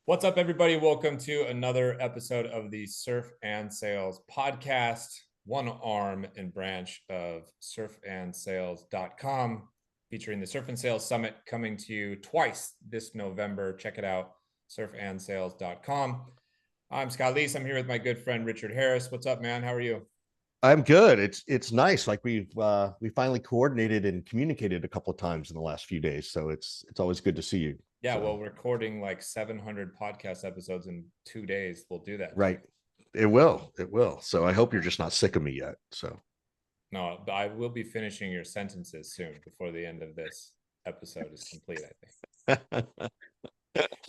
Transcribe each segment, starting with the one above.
What's up, everybody? Welcome to another episode of the Surf and Sales podcast, one arm and branch of surfandsales.com, featuring the Surf and Sales Summit coming to you twice this November. Check it out, surfandsales.com. I'm Scott Leese. I'm here with my good friend Richard Harris. What's up, man? How are you? I'm good. It's nice. Like we finally coordinated and communicated a couple of times in the last few days. So it's always good to see you. Yeah, So, well, recording like 700 podcast episodes in 2 days will do that. right. It will. It will. So I hope you're just not sick of me yet. So No, I will be finishing your sentences soon before the end of this episode is complete, I think.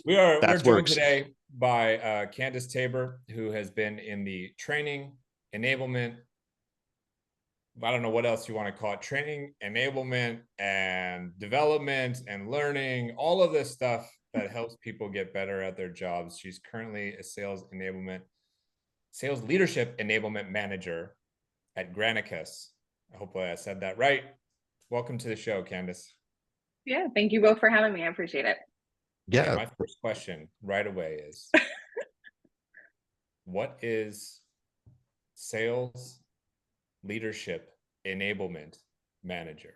We're joined today by Candace Taber, who has been in the training, enablement, I don't know what else you want to call it, training, enablement, and development and learning, all of this stuff that helps people get better at their jobs. She's currently a sales leadership enablement manager at Granicus. Hopefully I said that right. Welcome to the show, Candace. Yeah, thank you both for having me. I appreciate it. Yeah. Okay, my first question right away is, what is sales leadership enablement manager?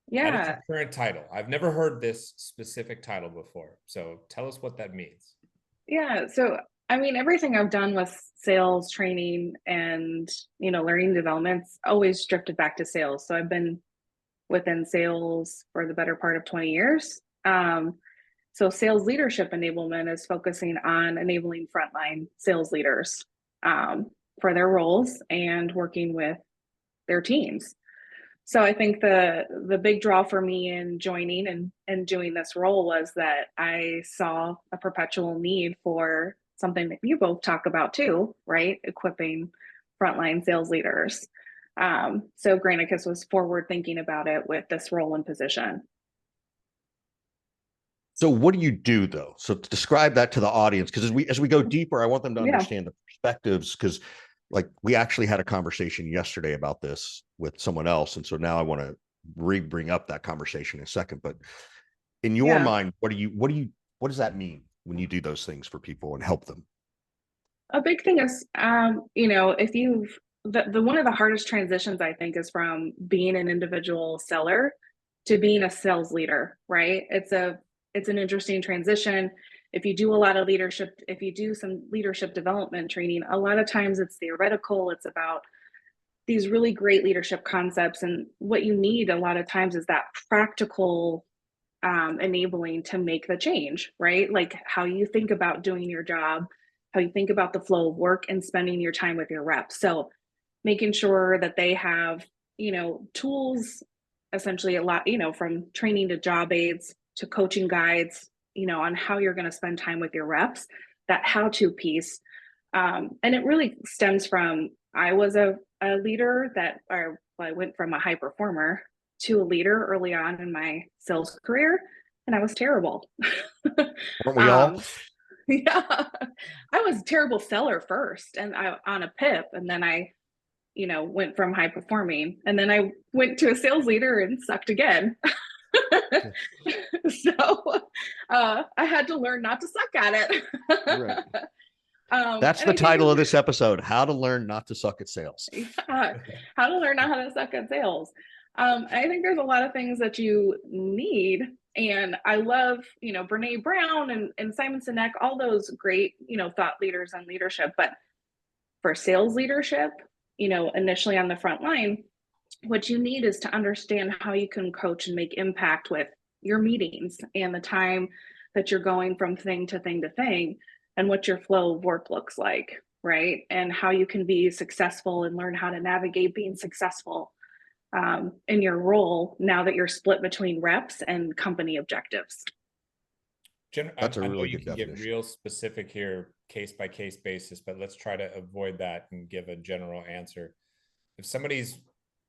Yeah. That is the current title. I've never heard this specific title before. So tell us what that means. Yeah. So, I mean, everything I've done with sales training and, learning developments always drifted back to sales. So I've been within sales for the better part of 20 years. So sales leadership enablement is focusing on enabling frontline sales leaders for their roles and working with their teams. So I think the big draw for me in joining and doing this role was that I saw a perpetual need for something that you both talk about too, right? Equipping frontline sales leaders. So Granicus was forward thinking about it with this role and position. So what do you do though? So describe that to the audience, because as we go deeper, I want them to understand the perspectives, because like we actually had a conversation yesterday about this with someone else. And so now I want to bring up that conversation in a second. But in your mind, what does that mean when you do those things for people and help them? A big thing is, if you've the one of the hardest transitions I think is from being an individual seller to being a sales leader, right? It's an interesting transition. If you do a lot of leadership, if you do some leadership development training, a lot of times it's theoretical. It's about these really great leadership concepts. And what you need a lot of times is that practical enabling to make the change, right? Like how you think about doing your job, how you think about the flow of work and spending your time with your reps. So making sure that they have, tools, essentially a lot, from training to job aids to coaching guides, on how you're going to spend time with your reps, that how-to piece. And it really stems from, I was a leader I went from a high performer to a leader early on in my sales career, and I was terrible. Weren't we all? Yeah, I was a terrible seller first, and I on a PIP, and then I, went from high performing, and then I went to a sales leader and sucked again. So I had to learn not to suck at it. Right. That's the title of this episode: How to Learn Not to Suck at Sales. Yeah, how to learn not how to suck at sales. I think there's a lot of things that you need. And I love, Brene Brown and Simon Sinek, all those great, thought leaders on leadership. But for sales leadership, initially on the front line, what you need is to understand how you can coach and make impact with your meetings and the time that you're going from thing to thing to thing, and what your flow of work looks like, right? And how you can be successful and learn how to navigate being successful in your role now that you're split between reps and company objectives. That's a really good definition. Get real specific here, case by case basis, but let's try to avoid that and give a general answer. If somebody's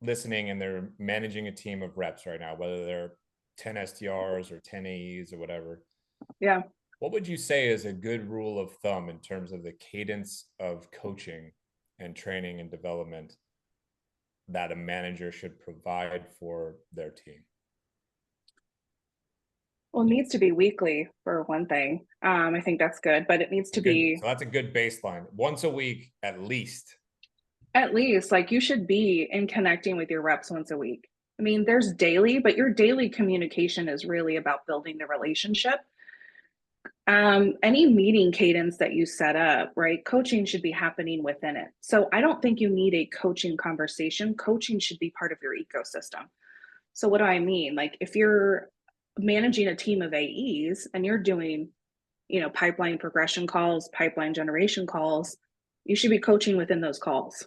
listening and they're managing a team of reps right now, whether they're 10 SDRs or 10 AEs or whatever, yeah, what would you say is a good rule of thumb in terms of the cadence of coaching and training and development that a manager should provide for their team? Well, it needs to be weekly for one thing. I think that's good, but it needs to be. So that's a good baseline. Once a week, at least. At least, like, you should be in connecting with your reps once a week. I mean, there's daily, but your daily communication is really about building the relationship. Any meeting cadence that you set up, right? Coaching should be happening within it. So I don't think you need a coaching conversation. Coaching should be part of your ecosystem. So what do I mean? Like, if you're managing a team of AEs and you're doing, pipeline progression calls, pipeline generation calls, you should be coaching within those calls.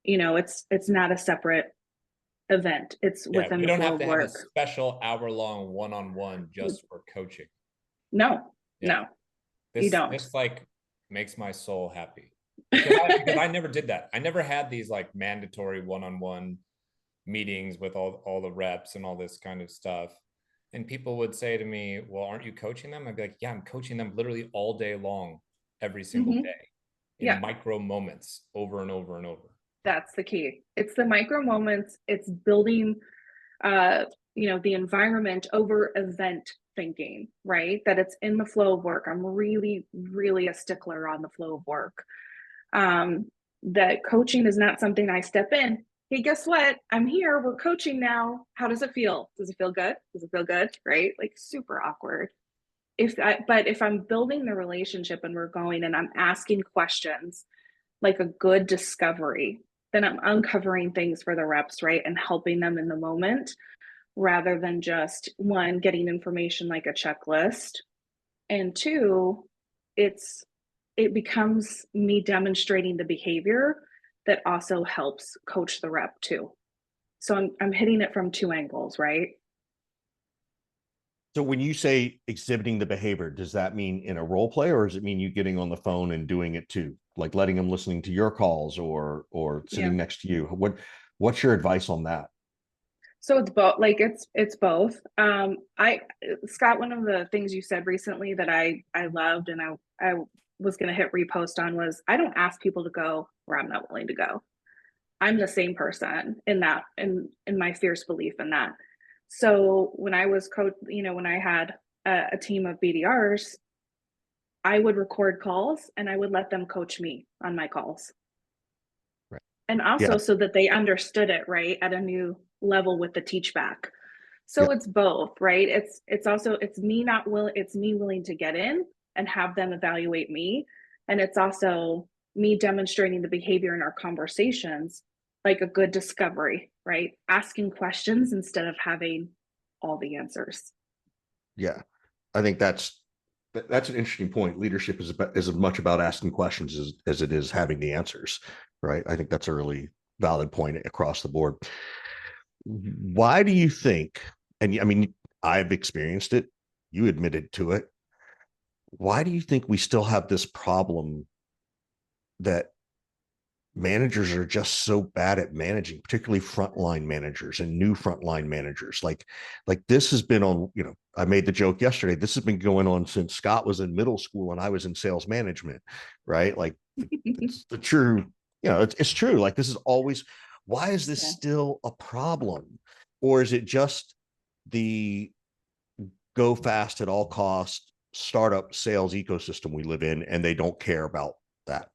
It's not a separate event. It's within the flow of work. We don't have to have a special hour-long one-on-one just for coaching. No, you don't. This like makes my soul happy because I never did that. I never had these like mandatory one-on-one meetings with all the reps and all this kind of stuff. And people would say to me, well, aren't you coaching them? I'd be like, yeah, I'm coaching them literally all day long, every single day in micro moments over and over and over. That's the key. It's the micro moments. It's building, the environment over event thinking, right? That it's in the flow of work. I'm really, really a stickler on the flow of work. That coaching is not something I step in. Hey, guess what? I'm here. We're coaching now. How does it feel? Does it feel good? Does it feel good? Right? Like, super awkward. But if I'm building the relationship and we're going and I'm asking questions, like a good discovery, then I'm uncovering things for the reps, right? And helping them in the moment, rather than just, one, getting information like a checklist, and two, it becomes me demonstrating the behavior that also helps coach the rep too. So I'm hitting it from two angles, right? So when you say exhibiting the behavior, does that mean in a role play, or does it mean you getting on the phone and doing it too? Like letting them listening to your calls or sitting next to you? What's your advice on that? So it's both. Like, it's both. Scott, one of the things you said recently that I loved and I was going to hit repost on was, I don't ask people to go where I'm not willing to go. I'm the same person in that, in my fierce belief in that. So when I was when I had a team of BDRs, I would record calls and I would let them coach me on my calls. Right. And also so that they understood it, right, at a new level with the teach back. So it's both, right? It's me willing to get in and have them evaluate me. And it's also me demonstrating the behavior in our conversations, like a good discovery, right? Asking questions instead of having all the answers. Yeah. I think that's an interesting point. Leadership is as much about asking questions as it is having the answers, right? I think that's a really valid point across the board. Why do you think, and I mean, I've experienced it, you admitted to it. Why do you think we still have this problem that managers are just so bad at managing, particularly frontline managers and new frontline managers? Like this has been on, I made the joke yesterday, this has been going on since Scott was in middle school and I was in sales management, right? Like it's the true, it's true. Like this is always, why is this still a problem? Or is it just the go fast at all costs startup sales ecosystem we live in and they don't care about that?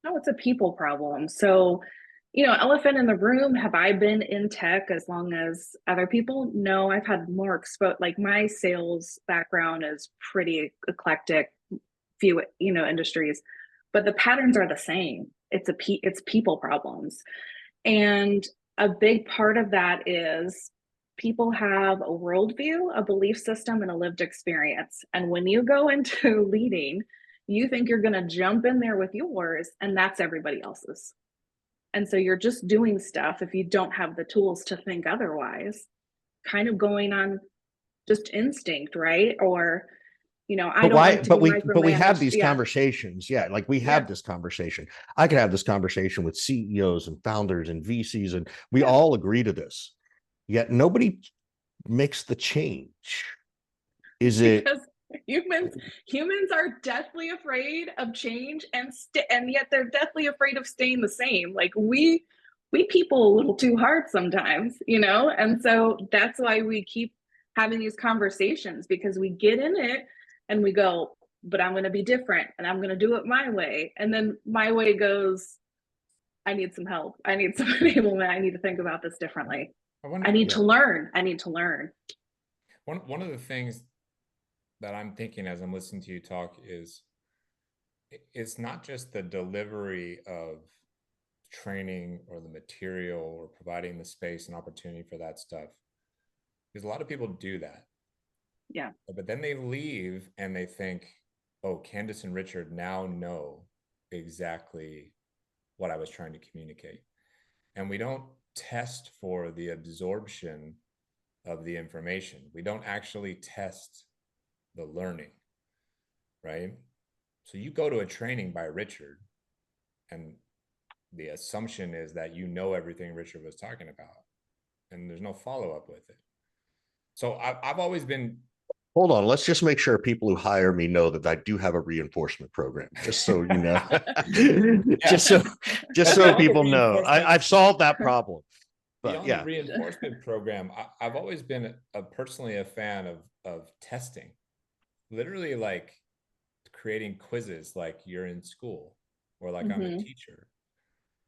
No, it's a people problem. So, elephant in the room, have I been in tech as long as other people? No, I've had more exposed, like my sales background is pretty eclectic, few, industries, but the patterns are the same. It's people problems. And a big part of that is people have a worldview, a belief system, and a lived experience. And when you go into leading, you think you're going to jump in there with yours, and that's everybody else's. And so you're just doing stuff if you don't have the tools to think otherwise, kind of going on just instinct, right? Or, I don't like to be but we have these conversations. Yeah. Like we have this conversation. I could have this conversation with CEOs and founders and VCs, and we all agree to this. Yet nobody makes the change. Is because humans are deathly afraid of change, and yet they're deathly afraid of staying the same. Like we people a little too hard sometimes, and so that's why we keep having these conversations, because we get in it and we go, but I'm going to be different and I'm going to do it my way. And then my way goes, I need some help. I need some enablement. I need to think about this differently. I need to learn. I need to learn. One of the things that I'm thinking as I'm listening to you talk is it's not just the delivery of training or the material or providing the space and opportunity for that stuff, because a lot of people do that. Yeah. But then they leave and they think, oh, Candace and Richard now know exactly what I was trying to communicate. And we don't test for the absorption of the information. We don't actually test the learning, right? So you go to a training by Richard, and the assumption is that you know everything Richard was talking about, and there's no follow-up with it. So I've always been... Hold on, let's just make sure people who hire me know that I do have a reinforcement program, just so you know. just so people know. I've solved that problem. But beyond the reinforcement program, I've always been personally a fan of testing. Literally, like creating quizzes like you're in school, or like I'm a teacher,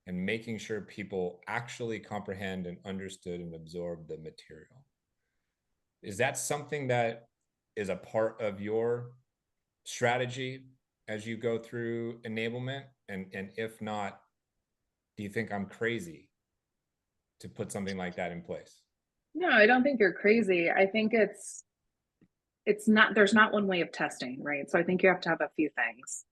and making sure people actually comprehend and understood and absorb the material. Is that something that is a part of your strategy as you go through enablement? And if not, do you think I'm crazy to put something like that in place? No, I don't think you're crazy. I think it's not, there's not one way of testing, right? So I think you have to have a few things.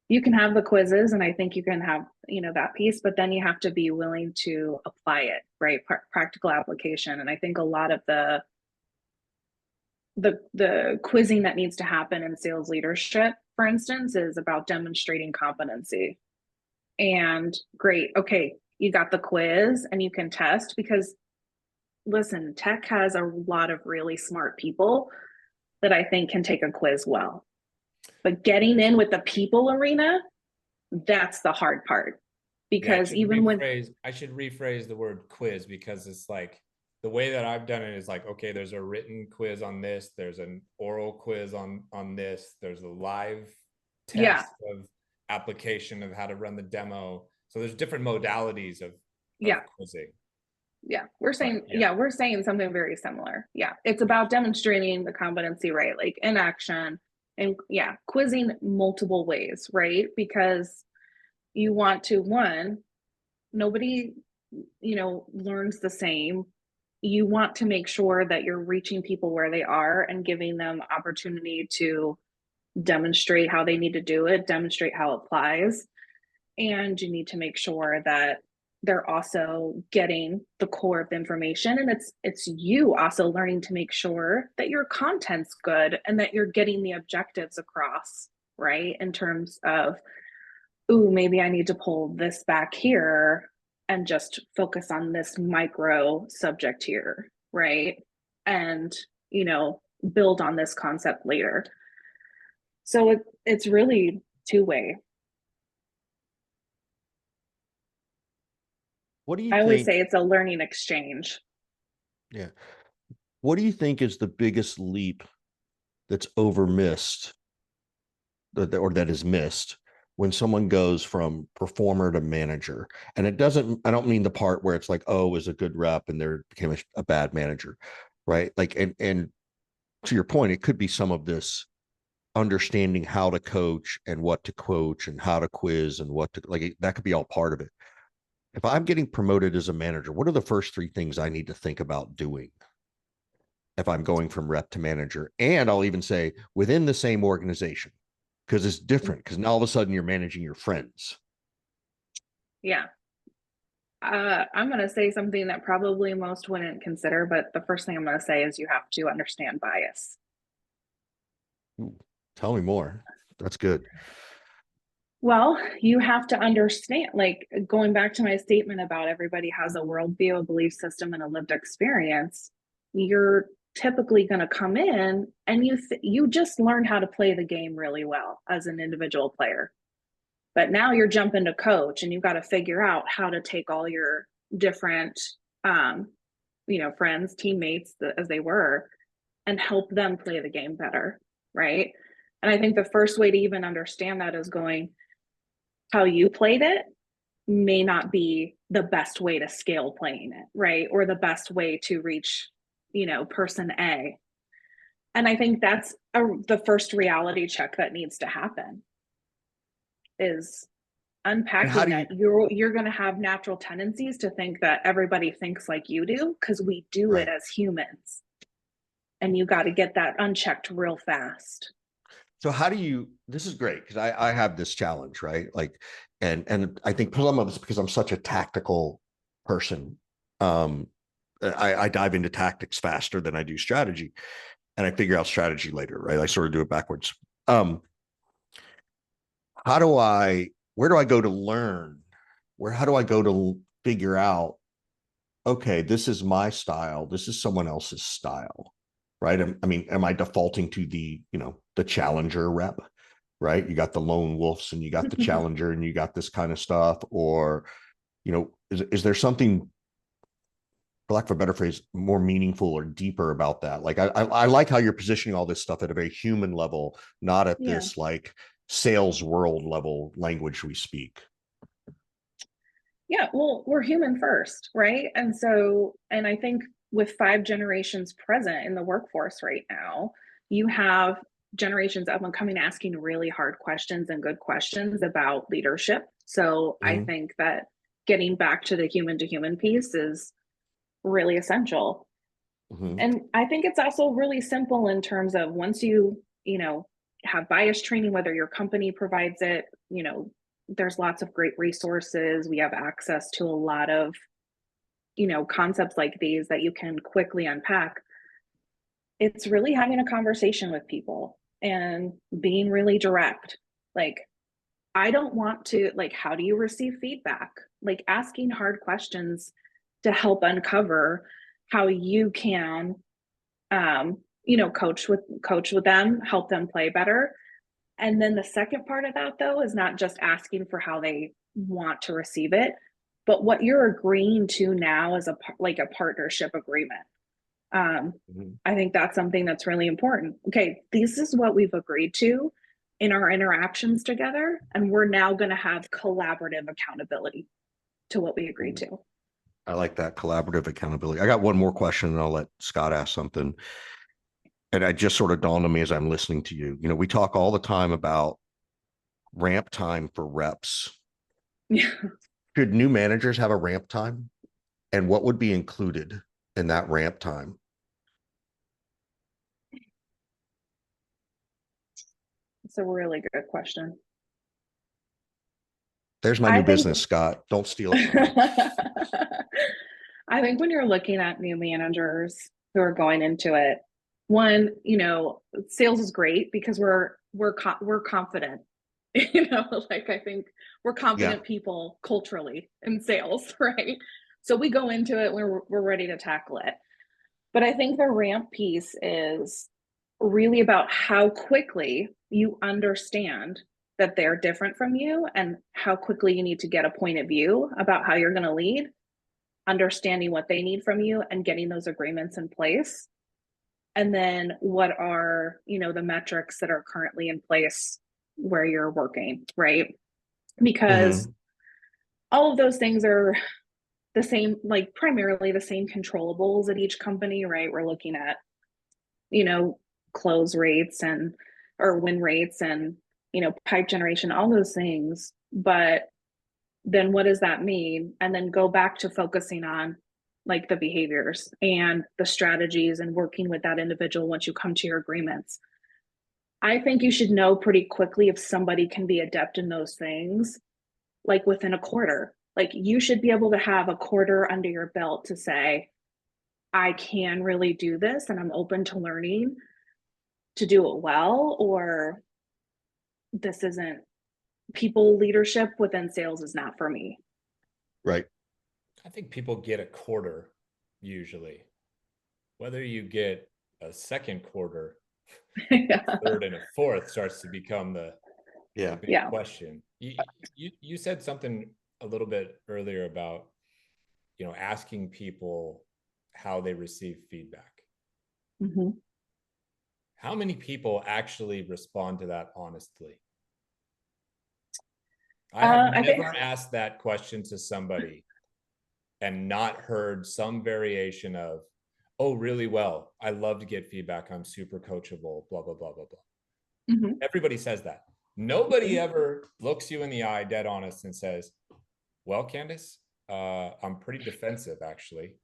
You can have the quizzes, and I think you can have, that piece, but then you have to be willing to apply it, right? Practical application. And I think a lot of the quizzing that needs to happen in sales leadership, for instance, is about demonstrating competency. And great, okay, you got the quiz and you can test, because listen, tech has a lot of really smart people that I think can take a quiz well. But getting in with the people arena, that's the hard part. Because I should rephrase the word quiz, because it's like the way that I've done it is like, okay, there's a written quiz on this, there's an oral quiz on this, there's a live test of application of how to run the demo. So there's different modalities of quizzing. Yeah, we're saying something very similar. Yeah, it's about demonstrating the competency, right? Like in action, and quizzing multiple ways, right? Because you want to, one, nobody, learns the same. You want to make sure that you're reaching people where they are and giving them opportunity to demonstrate how they need to do it, demonstrate how it applies. And you need to make sure that they're also getting the core of the information, and it's you also learning to make sure that your content's good and that you're getting the objectives across, right? In terms of, ooh, maybe I need to pull this back here and just focus on this micro subject here, right? And build on this concept later. So it's really two-way. What do you think? I always say it's a learning exchange. Yeah. What do you think is the biggest leap that's missed, or that is missed, when someone goes from performer to manager? And I don't mean the part where it's like, oh, is a good rep and they became a bad manager, right? Like, and to your point, it could be some of this understanding how to coach and what to coach and how to quiz and what to, like, that could be all part of it. If I'm getting promoted as a manager, what are the first 3 things I need to think about doing if I'm going from rep to manager? And I'll even say within the same organization, because it's different, because now all of a sudden you're managing your friends. Yeah. I'm going to say something that probably most wouldn't consider, but the first thing I'm going to say is you have to understand bias. Ooh, tell me more. That's good. Well, you have to understand, like, going back to my statement about everybody has a worldview, a belief system, and a lived experience. You're typically going to come in and you just learned how to play the game really well as an individual player. But now you're jumping to coach, and you've got to figure out how to take all your different, friends, teammates, as they were, and help them play the game better, right? And I think the first way to even understand that is going, how you played it may not be the best way to scale playing it, right? Or the best way to reach, person A. And I think that's the first reality check that needs to happen, is unpacking that you're going to have natural tendencies to think that everybody thinks like you do, because we do it as humans. And you got to get that unchecked real fast. So how do you, this is great, because I have this challenge, right? Like, and I think some of it's because I'm such a tactical person. I dive into tactics faster than I do strategy, and I figure out strategy later, right? I sort of do it backwards. Where do I go to learn? How do I go to figure out, okay, this is my style, this is someone else's style, right? I mean, am I defaulting to the challenger rep, right? You got the lone wolves and you got the challenger and you got this kind of stuff, or, is there something, for lack of a better phrase, more meaningful or deeper about that? Like, I like how you're positioning all this stuff at a very human level, not at this like sales world level language we speak. Yeah, well, we're human first, right? And I think with 5 generations present in the workforce right now, you have generations up and coming asking really hard questions and good questions about leadership. So I think that getting back to the human to human piece is really essential. And I think it's also really simple in terms of, once you have bias training, whether your company provides it, there's lots of great resources. We have access to a lot of, concepts like these that you can quickly unpack. It's really having a conversation with people and being really direct. Like, I don't want to, like, how do you receive feedback? Like, asking hard questions to help uncover how you can, coach with them, help them play better. And then the second part of that, though, is not just asking for how they want to receive it, but what you're agreeing to now is a partnership agreement. I think that's something that's really important. Okay, this is what we've agreed to in our interactions together, and we're now going to have collaborative accountability to what we agreed to. I like that, collaborative accountability. I got one more question, and I'll let Scott ask something. And it just sort of dawned on me as I'm listening to you. We talk all the time about ramp time for reps. Yeah. Should new managers have a ramp time? And what would be included in that ramp time? It's a really good question. There's my new business, Scott. Don't steal it. I think when you're looking at new managers who are going into it, one, sales is great because we're confident. Like, I think we're confident people culturally in sales, right? So we go into it, we're ready to tackle it. But I think the ramp piece is really about how quickly you understand that they're different from you, and how quickly you need to get a point of view about how you're going to lead, understanding what they need from you and getting those agreements in place. And then what are, the metrics that are currently in place where you're working, right? Because all of those things are the same, like primarily the same controllables at each company, right? We're looking at, close rates or win rates and, pipe generation, all those things. But then what does that mean? And then go back to focusing on like the behaviors and the strategies and working with that individual once you come to your agreements. I think you should know pretty quickly if somebody can be adept in those things, like within a quarter. Like, you should be able to have a quarter under your belt to say, I can really do this and I'm open to learning to do it well, or this isn't, people leadership within sales is not for me. Right. I think people get a quarter usually. Whether you get a second quarter, a third and a fourth starts to become the big question. You said something a little bit earlier about, asking people how they receive feedback. how many people actually respond to that honestly? I have never asked that question to somebody and not heard some variation of, oh, really well. I love to get feedback. I'm super coachable, blah, blah, blah, blah, blah. Mm-hmm. Everybody says that. Nobody ever looks you in the eye, dead honest, and says, well, Candace, I'm pretty defensive, actually.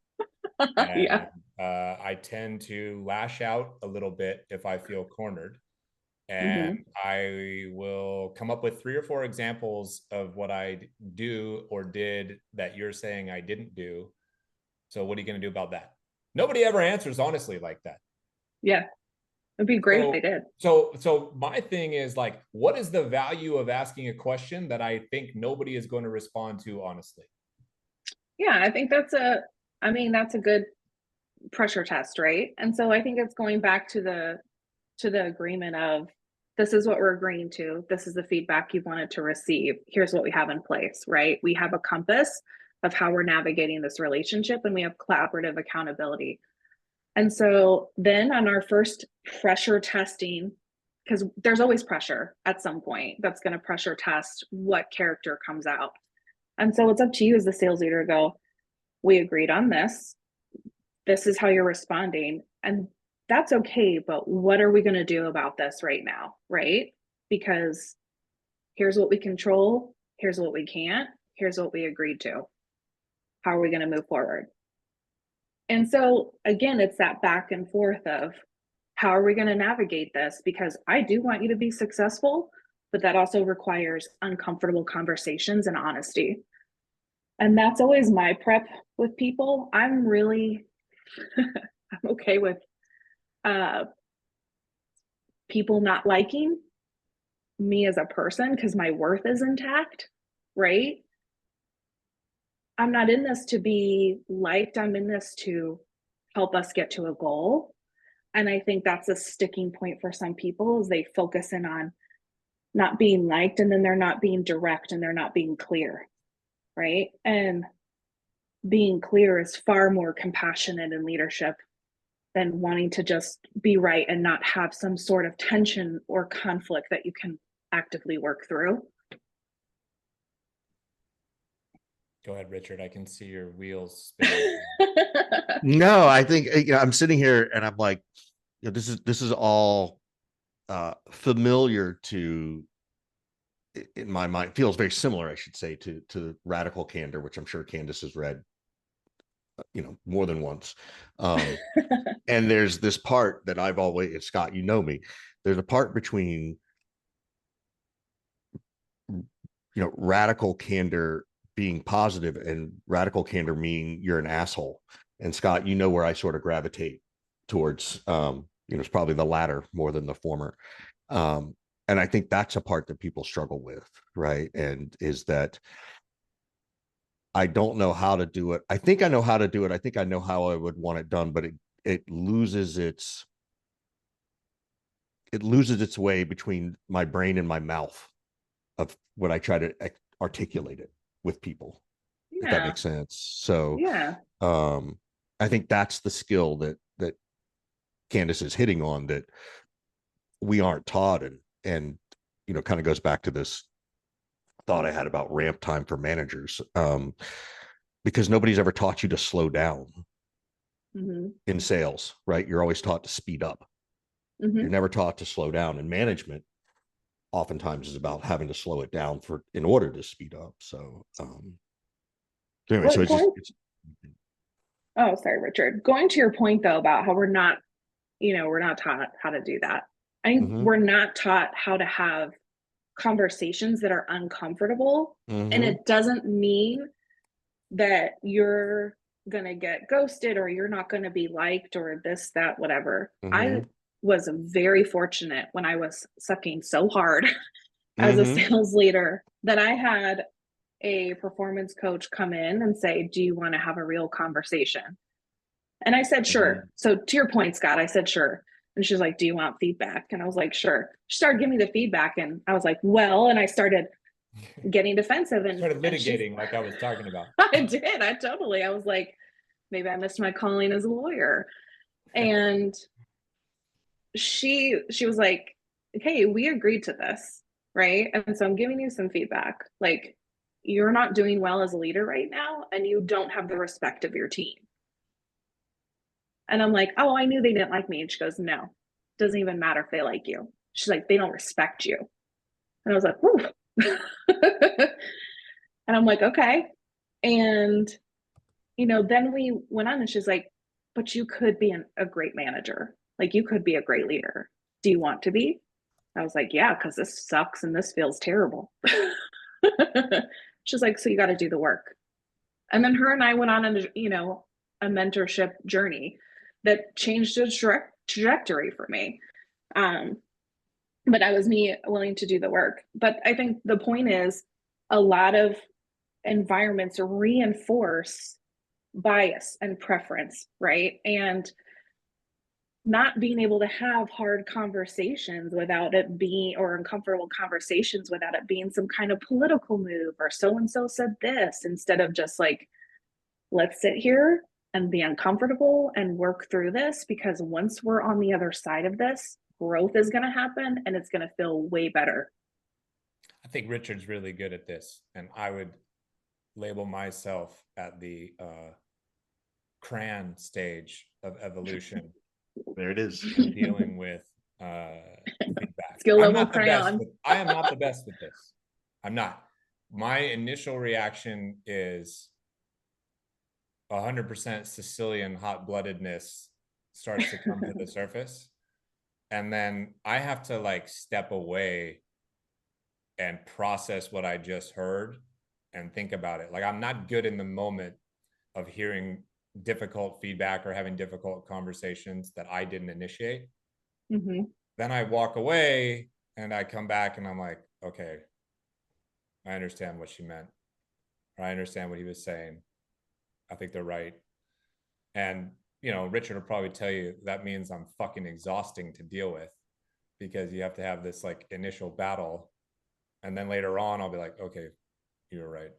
And, I tend to lash out a little bit if I feel cornered. And I will come up with 3 or 4 examples of what I do or did that you're saying I didn't do. So what are you going to do about that? Nobody ever answers honestly like that. Yeah. It'd be great if they did. So my thing is like, what is the value of asking a question that I think nobody is going to respond to honestly? Yeah, I think that's a good pressure test, right? And so I think it's going back to the agreement of, this is what we're agreeing to. This is the feedback you wanted to receive. Here's what we have in place, right? We have a compass of how we're navigating this relationship, and we have collaborative accountability. And so then on our first pressure testing, because there's always pressure at some point that's going to pressure test what character comes out. And so it's up to you as the sales leader to go, we agreed on this. This is how you're responding. And that's okay, but what are we going to do about this right now, right? Because here's what we control, here's what we can't, here's what we agreed to. How are we going to move forward? And so again, it's that back and forth of, how are we going to navigate this? Because I do want you to be successful, but that also requires uncomfortable conversations and honesty. And that's always my prep with people. I'm really, I'm okay with people not liking me as a person because my worth is intact, right? I'm not in this to be liked. I'm in this to help us get to a goal. And I think that's a sticking point for some people, is they focus in on not being liked, and then they're not being direct and they're not being clear, right? And being clear is far more compassionate in leadership than wanting to just be right and not have some sort of tension or conflict that you can actively work through. Go ahead, Richard. I can see your wheels spinning. No, I think, I'm sitting here and I'm like, this is all familiar to, in my mind, feels very similar, I should say, to Radical Candor, which I'm sure Candace has read, more than once. And there's this part that I've always, Scott, you know me, there's a part between, radical candor being positive and radical candor meaning you're an asshole. And Scott, where I sort of gravitate towards, it's probably the latter more than the former. And I think that's a part that people struggle with, right? And is that I don't know how to do it. I think I know how to do it. I think I know how I would want it done, but it loses its way between my brain and my mouth of when I try to articulate it with people, if that makes sense. So I think that's the skill that Candace is hitting on, that we aren't taught, and kind of goes back to this thought I had about ramp time for managers, because nobody's ever taught you to slow down in sales, right? You're always taught to speed up. You're never taught to slow down, and management oftentimes is about having to slow it down in order to speed up. So anyway, so it's oh, sorry, Richard. Going to your point though about how we're not taught how to do that. I think we're not taught how to have conversations that are uncomfortable. And it doesn't mean that you're gonna get ghosted or you're not gonna be liked or this, that, whatever. I was very fortunate when I was sucking so hard as a sales leader that I had a performance coach come in and say, do you want to have a real conversation? And I said, sure. So to your point, Scott, I said, sure. And she's like, do you want feedback? And I was like, sure. She started giving me the feedback and I was like, well, and I started getting defensive and started litigating like I was talking about. I did. I was like, maybe I missed my calling as a lawyer. And she was like, hey, we agreed to this, right? And so I'm giving you some feedback. Like, you're not doing well as a leader right now, and you don't have the respect of your team. And I'm like, oh, I knew they didn't like me. And she goes, no, doesn't even matter if they like you. She's like, they don't respect you. And I was like, whew. And I'm like, okay. And, then we went on and she's like, but you could be a great manager. Like, you could be a great leader. Do you want to be? I was like, yeah, because this sucks and this feels terrible. She's like, so you got to do the work. And then her and I went on a mentorship journey that changed the trajectory for me. But I was me willing to do the work. But I think the point is, a lot of environments reinforce bias and preference, right? And not being able to have hard conversations without it being, or uncomfortable conversations without it being some kind of political move, or so and so said this, instead of just like, let's sit here and be uncomfortable and work through this, because once we're on the other side of this, growth is going to happen and it's going to feel way better. I think Richard's really good at this, and I would label myself at the crayon stage of evolution. There it is. And dealing with feedback. Skill level crayon. I am not the best with this. I'm not. My initial reaction is 100% Sicilian hot-bloodedness starts to come to the surface. And then I have to like step away and process what I just heard and think about it. Like, I'm not good in the moment of hearing difficult feedback or having difficult conversations that I didn't initiate. Mm-hmm. Then I walk away and I come back and I'm like, okay, I understand what she meant, or I understand what he was saying. I think they're right. And, Richard will probably tell you that means I'm fucking exhausting to deal with, because you have to have this like initial battle. And then later on, I'll be like, okay, you were right.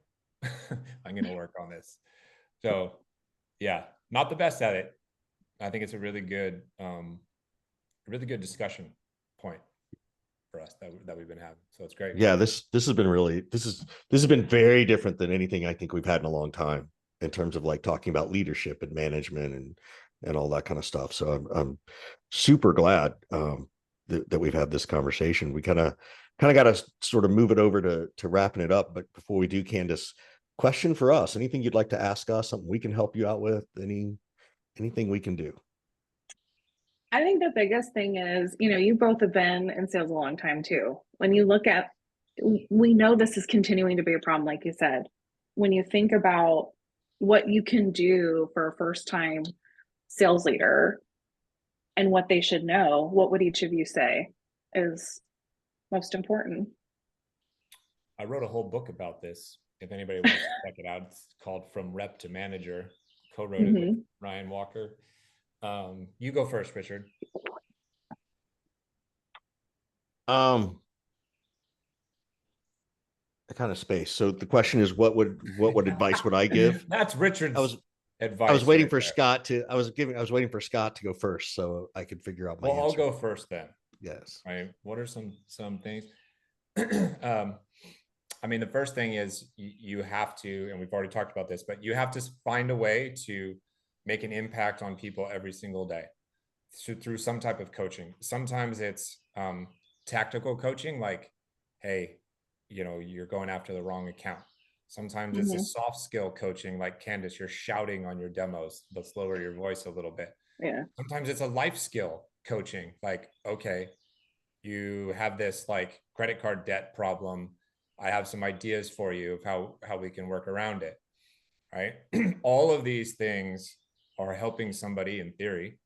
I'm going to work on this. So yeah, not the best at it. I think it's a really good discussion point for us that we've been having. So it's great. Yeah, this has been this has been very different than anything I think we've had in a long time, in terms of like talking about leadership and management and all that kind of stuff. So I'm super glad that we've had this conversation. We kind of got to sort of move it over to wrapping it up. But before we do, Candace, question for us: anything you'd like to ask us? Something we can help you out with? Anything we can do? I think the biggest thing is, you both have been in sales a long time too. When you look at, we know this is continuing to be a problem, like you said. When you think about what you can do for a first time sales leader and what they should know, what would each of you say is most important? I wrote a whole book about this. If anybody wants to check it out, it's called From Rep to Manager. Co-wrote it with Ryan Walker. You go first, Richard. A kind of space. So the question is, what advice would I give? That's Richard's advice. I was waiting for Scott to. I was waiting for Scott to go first, so I could figure out my answer. I'll go first then. Yes. Right. What are some things? I mean, the first thing is you have to, and we've already talked about this, but you have to find a way to make an impact on people every single day through some type of coaching. Sometimes it's tactical coaching, like, hey, you're going after the wrong account. Sometimes it's a soft skill coaching, like Candace, you're shouting on your demos, let's lower your voice a little bit. Yeah. Sometimes it's a life skill coaching, like, okay, you have this like credit card debt problem. I have some ideas for you of how we can work around it, right? All of these things are helping somebody, in theory,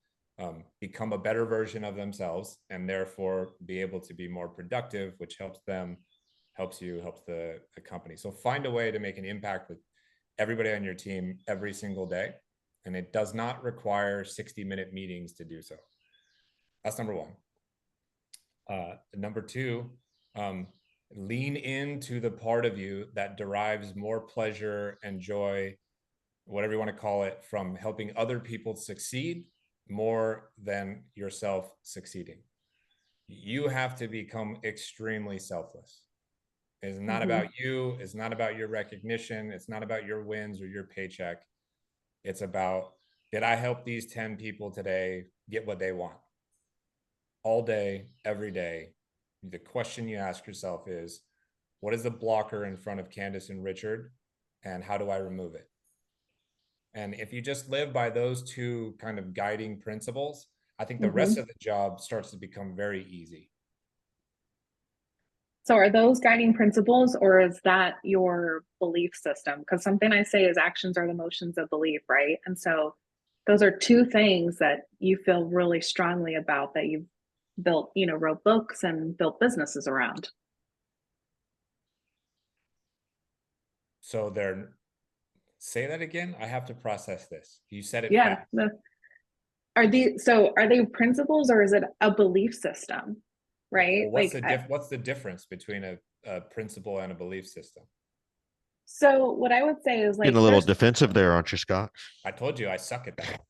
become a better version of themselves, and therefore be able to be more productive, which helps them, helps you, helps the company. So find a way to make an impact with everybody on your team every single day. And it does not require 60-minute meetings to do so. That's number one. Number two, lean into the part of you that derives more pleasure and joy, whatever you want to call it, from helping other people succeed more than yourself succeeding. You have to become extremely selfless. It's not about you. It's not about your recognition. It's not about your wins or your paycheck. It's about, did I help these 10 people today get what they want? All day, every day. The question you ask yourself is, what is the blocker in front of Candace and Richard, and how do I remove it? And if you just live by those two kind of guiding principles, I think the rest of the job starts to become very easy. So are those guiding principles, or is that your belief system? Because something I say is actions are the motions of belief, right? And so those are two things that you feel really strongly about, that you've built, wrote books and built businesses around. So say that again. I have to process this. You said it Yeah. fast. Are they principles, or is it a belief system? Right? Well, what's the difference between a principle and a belief system? So what I would say is, like, getting a little defensive there, aren't you, Scott? I told you I suck at that.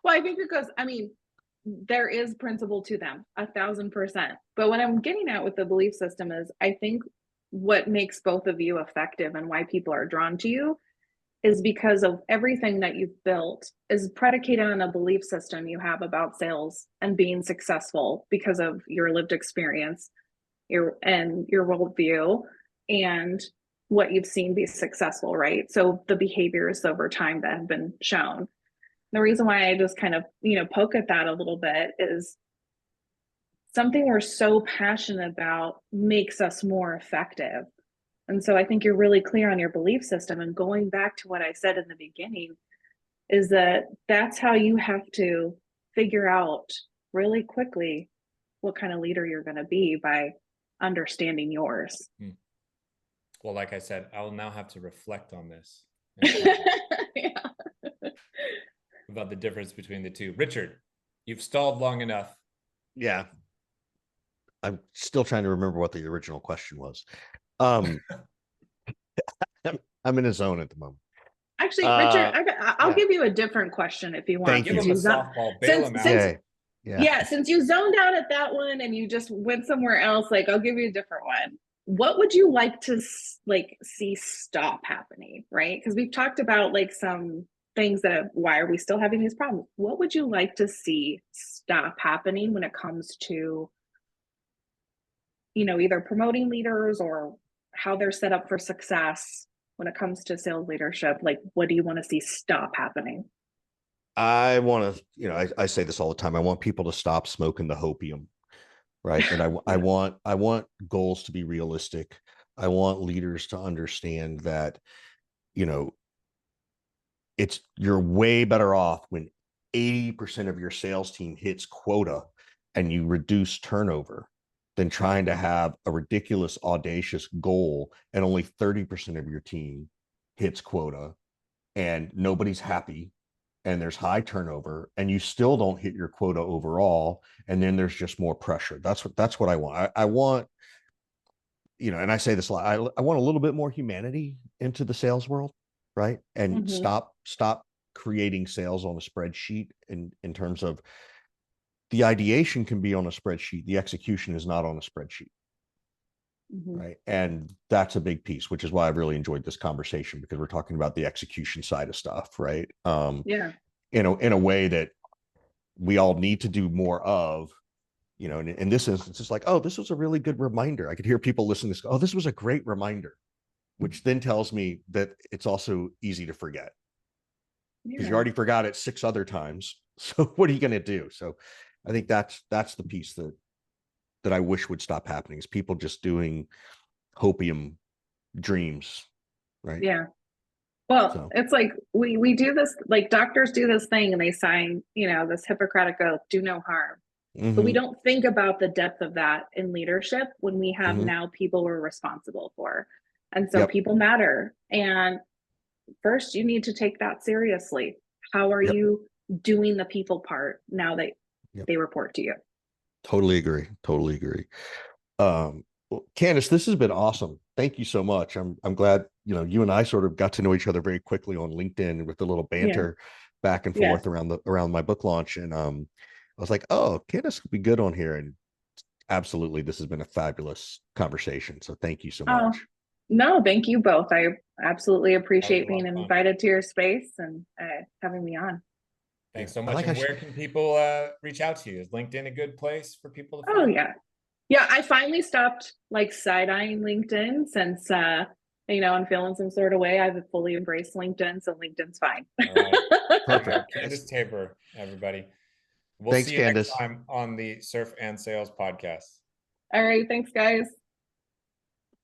Well, I think because, there is principle to them, 1,000%. But what I'm getting at with the belief system is, I think what makes both of you effective and why people are drawn to you is because of everything that you've built is predicated on a belief system you have about sales and being successful because of your lived experience, your worldview, and what you've seen be successful, right? So the behaviors over time that have been shown. The reason why I just kind of, poke at that a little bit is something we're so passionate about makes us more effective. And so I think you're really clear on your belief system. And going back to what I said in the beginning, is that that's how you have to figure out really quickly what kind of leader you're going to be, by understanding yours. Well, like I said, I will now have to reflect on this. Yeah. About the difference between the two. Richard, you've stalled long enough. Yeah. I'm still trying to remember what the original question was. I'm in a zone at the moment. Actually, Richard, I'll give you a different question if you want. Give him a softball, bail him out. Yeah, since you zoned out at that one and you just went somewhere else, like, I'll give you a different one. What would you like to see stop happening, right? Because we've talked about, like, some things that, why are we still having these problems? What would you like to see stop happening when it comes to, either promoting leaders or how they're set up for success when it comes to sales leadership? Like, what do you want to see stop happening? I want to, I say this all the time. I want people to stop smoking the hopium, right? And I want goals to be realistic. I want leaders to understand that, you're way better off when 80% of your sales team hits quota and you reduce turnover than trying to have a ridiculous, audacious goal and only 30% of your team hits quota and nobody's happy and there's high turnover and you still don't hit your quota overall. And then there's just more pressure. That's what I want. I want, and I say this a lot, I want a little bit more humanity into the sales world, right? And stop creating sales on a spreadsheet in terms of the ideation can be on a spreadsheet. The execution is not on a spreadsheet. Right. And that's a big piece, which is why I've really enjoyed this conversation, because we're talking about the execution side of stuff. Right. In a way that we all need to do more of, in this instance, it's like, oh, this was a really good reminder. I could hear people listening to this. Oh, this was a great reminder, which then tells me that it's also easy to forget because you already forgot it 6 other times. So what are you going to do? So I think that's the piece that I wish would stop happening, is people just doing hopium dreams, right? Yeah. Well, it's like we do this, like, doctors do this thing and they sign, this Hippocratic oath, do no harm. But we don't think about the depth of that in leadership when we have now people we're responsible for. And so people matter. And first, you need to take that seriously. How are you doing the people part now that they report to you? Totally agree. Well, Candace, this has been awesome. Thank you so much. I'm glad you and I sort of got to know each other very quickly on LinkedIn with the little banter back and forth around my book launch. And I was like, oh, Candace could be good on here. And absolutely, this has been a fabulous conversation. So thank you so much. No, thank you both. I absolutely appreciate being invited to your space and having me on. Thanks so much. And where can people reach out to you? Is LinkedIn a good place for people to find? Oh, yeah. Yeah, I finally stopped like side-eyeing LinkedIn since, I'm feeling some sort of way. I've fully embraced LinkedIn, so LinkedIn's fine. All right. Perfect. Candace Taber, everybody. We'll see you next time on the Surf and Sales podcast. All right. Thanks, guys.